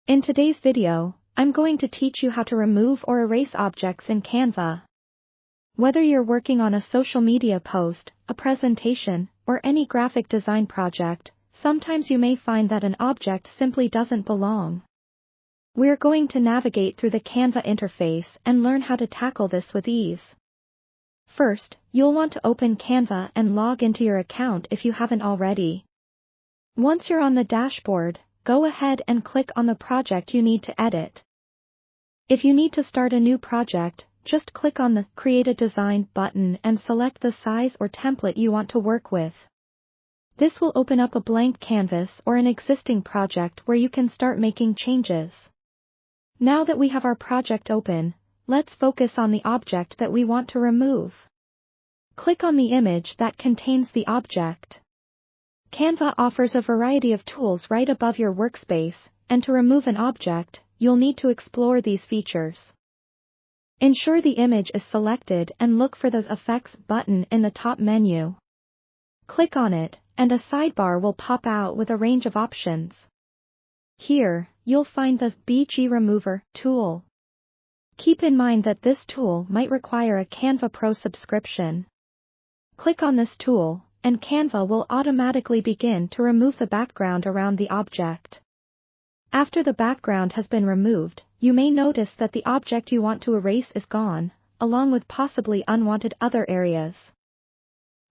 In today's video, I'm going to teach you how to remove or erase objects in Canva. Whether you're working on a social media post, a presentation, or any graphic design project, sometimes you may find that an object simply doesn't belong. We're going to navigate through the Canva interface and learn how to tackle this with ease. First, you'll want to open Canva and log into your account if you haven't already. Once you're on the dashboard, go ahead and click on the project you need to edit. If you need to start a new project, just click on the Create a Design button and select the size or template you want to work with. This will open up a blank canvas or an existing project where you can start making changes. Now that we have our project open, let's focus on the object that we want to remove. Click on the image that contains the object. Canva offers a variety of tools right above your workspace, and to remove an object, you'll need to explore these features. Ensure the image is selected and look for the Effects button in the top menu. Click on it, and a sidebar will pop out with a range of options. Here, you'll find the BG Remover tool. Keep in mind that this tool might require a Canva Pro subscription. Click on this tool, and Canva will automatically begin to remove the background around the object. After the background has been removed, you may notice that the object you want to erase is gone, along with possibly unwanted other areas.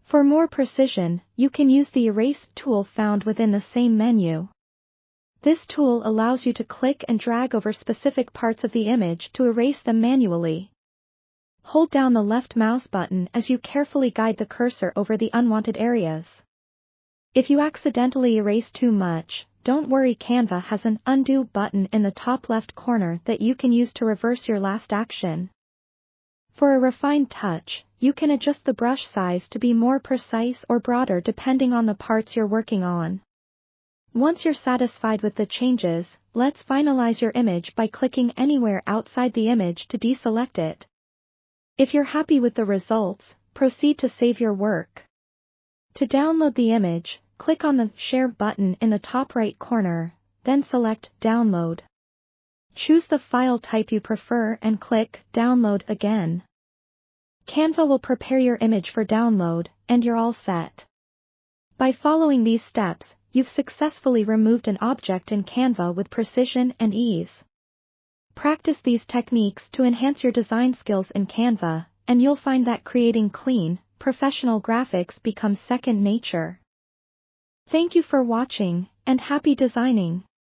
For more precision, you can use the Erase tool found within the same menu. This tool allows you to click and drag over specific parts of the image to erase them manually. Hold down the left mouse button as you carefully guide the cursor over the unwanted areas. If you accidentally erase too much, don't worry, Canva has an Undo button in the top left corner that you can use to reverse your last action. For a refined touch, you can adjust the brush size to be more precise or broader depending on the parts you're working on. Once you're satisfied with the changes, let's finalize your image by clicking anywhere outside the image to deselect it. If you're happy with the results, proceed to save your work. To download the image, click on the Share button in the top right corner, then select Download. Choose the file type you prefer and click Download again. Canva will prepare your image for download, and you're all set. By following these steps, you've successfully removed an object in Canva with precision and ease. Practice these techniques to enhance your design skills in Canva, and you'll find that creating clean, professional graphics becomes second nature. Thank you for watching, and happy designing!